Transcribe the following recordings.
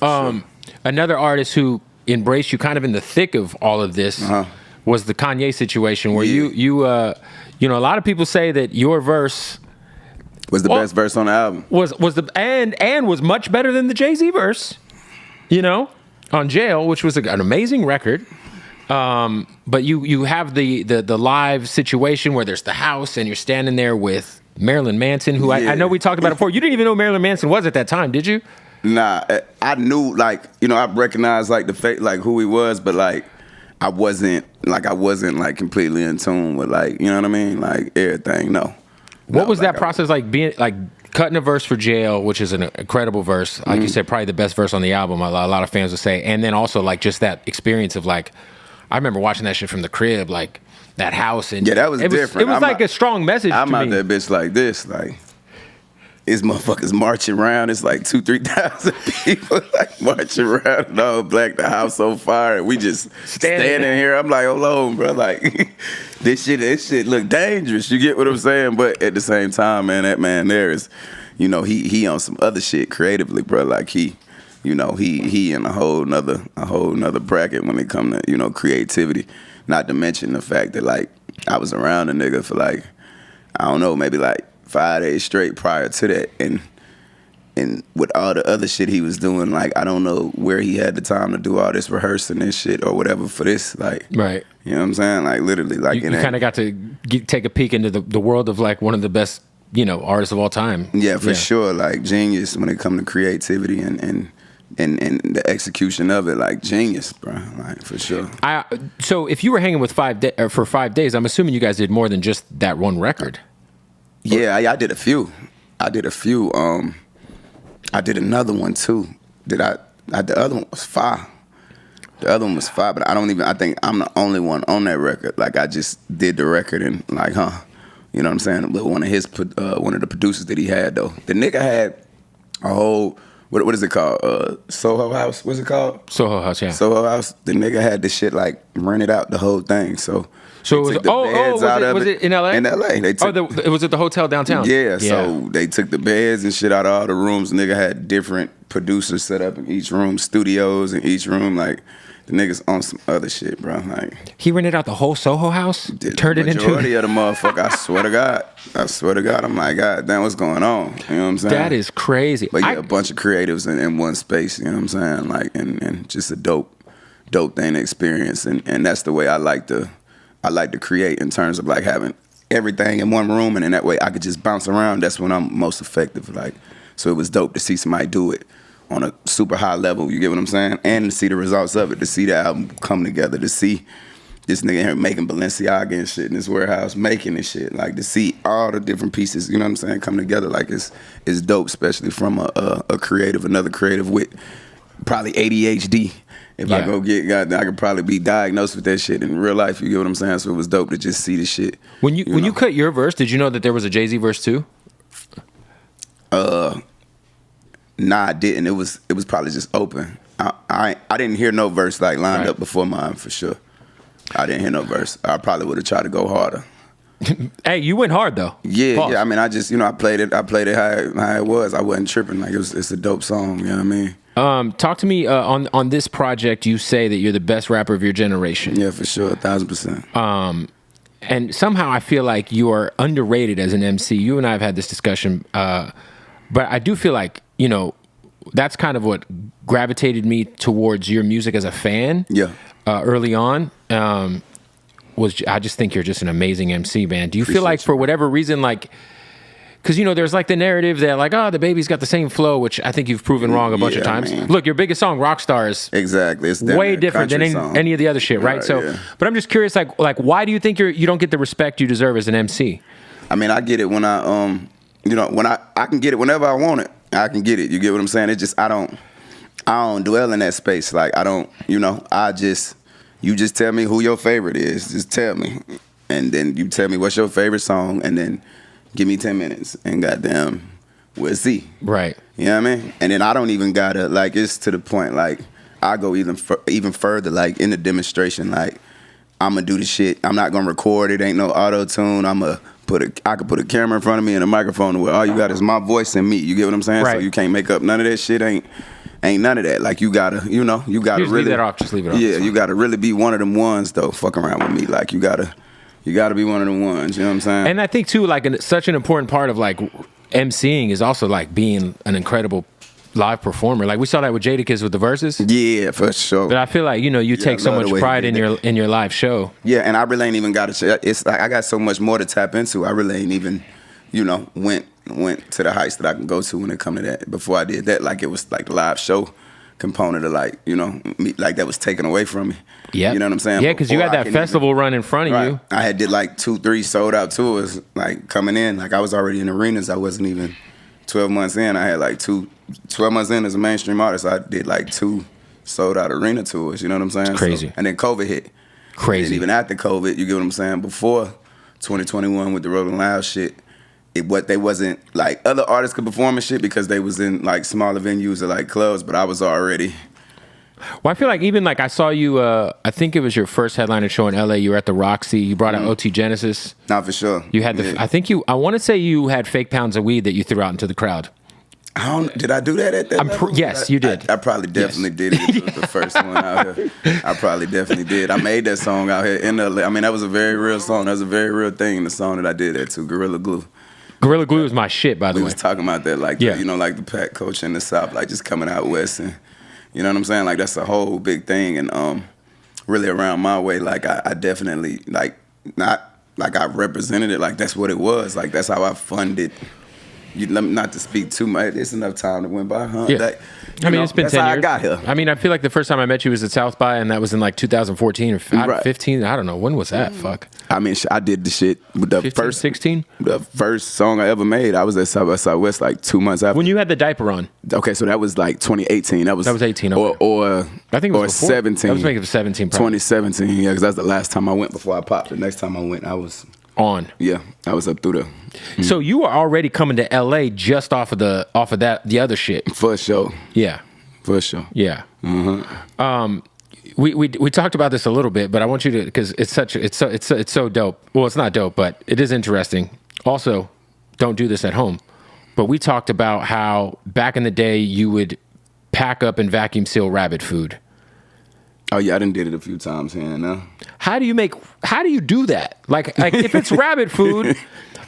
Another artist who embraced you kind of in the thick of all of this was the Kanye situation, where you know, a lot of people say that your verse was the best verse on the album. Was much better than the Jay-Z verse, you know, on Jail, which was an amazing record. But you have the live situation where there's the house and you're standing there with Marilyn Manson, who I know we talked about it before. You didn't even know Marilyn Manson was at that time, did you? Nah, I knew, like, you know, I recognized like the fake, like who he was, but like I wasn't like completely in tune with, like, you know what I mean, like everything. No. What was that process like, being like cutting a verse for Jail, which is an incredible verse, like you said, probably the best verse on the album, a lot of fans would say, and then also like just that experience of like, I remember watching that shit from the crib, like that house, and that was different. It was like a strong message. I'm to out me. that bitch like this, like these motherfuckers marching around. It's like 2,000-3,000 people like marching around, and all black. The house on fire, and we just standing here. I'm like, hold on, bro, like this shit look dangerous. You get what I'm saying? But at the same time, man, that man there is, you know, he on some other shit creatively, bro. Like he in a whole nother bracket when it come to, you know, creativity. Not to mention the fact that, like, I was around a nigga for like, I don't know, maybe like 5 days straight prior to that, and with all the other shit he was doing, like, I don't know where he had the time to do all this rehearsing and shit or whatever for this, like, right? You know what I'm saying? Like, literally, like, you kind of got to take a peek into the world of like one of the best, you know, artists of all time. Yeah, for sure. Like, genius when it comes to creativity and the execution of it, like genius, bro, like for sure. So if you were hanging with for 5 days, I'm assuming you guys did more than just that one record. Yeah, I did a few. I did another one too. The other one was fire. But I think I'm the only one on that record. Like, I just did the record and like, you know what I'm saying? But one of the producers that he had though, the nigga had a whole. What is it called? Soho House? What's it called? Soho House, yeah. Soho House. The nigga had this shit like rented out the whole thing. So it was it in LA? In LA. It was at the hotel downtown. Yeah, so they took the beds and shit out of all the rooms. The nigga had different producers set up in each room, studios in each room. Like, the niggas on some other shit, bro. Like, he rented out the whole Soho House, turned it into majority of the motherfucker. I swear to God. I'm like, God damn, what's going on? You know what I'm saying? That is crazy. But yeah, a bunch of creatives in one space. You know what I'm saying? Like, and just a dope thing to experience. And that's the way I like to create, in terms of like having everything in one room, and in that way I could just bounce around. That's when I'm most effective. Like, so it was dope to see somebody do it on a super high level, you get what I'm saying? And to see the results of it, to see the album come together, to see this nigga here making Balenciaga and shit in his warehouse, making this shit, like, to see all the different pieces, you know what I'm saying, come together, like, it's dope, especially from another creative with probably ADHD. If I go get, I could probably be diagnosed with that shit in real life, you get what I'm saying? So it was dope to just see the shit. When you cut your verse, did you know that there was a Jay-Z verse too? Nah, I didn't. It was probably just open. I didn't hear no verse like lined up before mine, for sure. I didn't hear no verse. I probably would have tried to go harder. Hey, you went hard though. Yeah, Pause. yeah. I mean, I just, I played it how it was. I wasn't tripping. Like, it's a dope song. You know what I mean? Talk to me on this project. You say that you're the best rapper of your generation. Yeah, for sure, 1,000%. And somehow I feel like you are underrated as an MC. You and I have had this discussion, but I do feel like, that's kind of what gravitated me towards your music as a fan. Yeah. Early on, I just think you're just an amazing MC, man. Do you feel like for whatever reason, like, because there's like the narrative that like, DaBaby's got the same flow, which I think you've proven wrong a bunch of times. Man. Look, your biggest song, Rockstar, is exactly it's way different than any of the other shit, right? So, but I'm just curious, like why do you think you don't get the respect you deserve as an MC? I mean, I get it when I when I can get it whenever I want it. I can get it. You get what I'm saying? It's just I don't dwell in that space. Like, I don't, you just tell me who your favorite is. Just tell me. And then you tell me what's your favorite song, and then give me 10 minutes, and goddamn, we'll see. Right. You know what I mean? And then I don't even gotta, like, it's to the point, like, I go even further, like, in the demonstration, like, I'm gonna do the shit. I'm not gonna record it. Ain't no auto-tune. I could put a camera in front of me and a microphone where all you got is my voice and me. You get what I'm saying? Right. So you can't make up none of that shit. ain't none of that. Like you gotta, you gotta Just really leave that off. Just leave it off. Yeah, you gotta really be one of them ones though. Fuck around with me. Like you gotta be one of them ones. You know what I'm saying? And I think too, like such an important part of like MCing is also like being an incredible live performer. Like we saw that with Jadakiss with the verses. Yeah, for sure. But I feel like you take so much pride in your live show. Yeah, and I really ain't even got to. It's like I got so much more to tap into. I really ain't even, went to the heights that I can go to when it come to that. Before I did that, like it was like the live show component of like me, like that was taken away from me. Yeah, you know what I'm saying? Yeah, because you had that festival run in front of you. I had did like 2-3 sold out tours like coming in. Like I was already in arenas. I wasn't even 12 months in. I had like 12 months in as a mainstream artist. I did like 2 sold out arena tours. You know what I'm saying? It's crazy. And then COVID hit. Crazy. And even after COVID, you get what I'm saying? Before 2021 with the Rolling Loud shit, they wasn't like other artists could perform and shit because they was in like smaller venues or like clubs, but I was already. Well, I feel like even like I saw you, I think it was your first headliner show in LA. You were at the Roxy. You brought out OT Genesis. Not for sure. You had I want to say you had fake pounds of weed that you threw out into the crowd. Did I do that at that level? Yes, you did. I probably definitely did it. It was the first one out here. I probably definitely did. I made that song out here in LA. I mean, that was a very real song. That was a very real thing, the song that I did that to, Gorilla Glue. Gorilla Glue is my shit, by the way. We was talking about that, like, like the Pat coach in the South, like just coming out west. And you know what I'm saying? Like, that's a whole big thing. And really around my way, like, I definitely, like, not like I represented it. Like, that's what it was. Like, that's how I funded. Not to speak too much. It's enough time that went by, huh? Yeah. Like, it's been 10 years. That's how I got here. I mean, I feel like the first time I met you was at South by, and that was in like 2014 or 15. I don't know. When was that? Fuck. I mean, I did the shit with the 16? The first song I ever made. I was at South by Southwest like 2 months after. When you had the diaper on. Okay, so that was like 2018. That was 18. Okay. Or I think it was 17. I was making 17. Probably. 2017. Yeah, because that's the last time I went before I popped. The next time I went, I was on. Yeah, I was up through there. So you were already coming to LA just off of the other shit. For sure. Yeah. For sure. Yeah. Mm-hmm. We talked about this a little bit, but I want you to, because it's so dope. Well, it's not dope, but it is interesting. Also, don't do this at home. But we talked about how back in the day you would pack up and vacuum seal rabbit food. Oh yeah, I done did it a few times here and there. How do you do that? Like if it's rabbit food,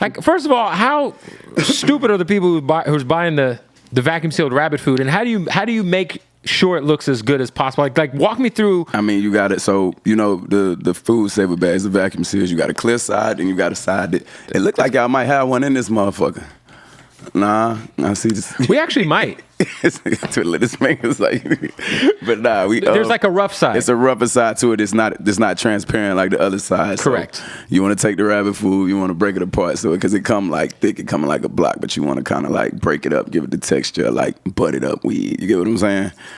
like first of all, how stupid are the people who's buying the vacuum sealed rabbit food, and how do you make sure it looks as good as possible? Like walk me through. I mean, you got it. So the food saver bags, the vacuum seals. You got a clear side, and you got a side that it looked like y'all might have one in this motherfucker. Nah, I see this. We actually might. This man is like, but nah, there's like a rough side. It's a rougher side to it. It's not transparent like the other side. Correct. So you want to take the rabbit food, you want to break it apart, so because it come like thick, it come like a block, but you want to kind of like break it up, give it the texture, like butt it up weed. You get what I'm saying?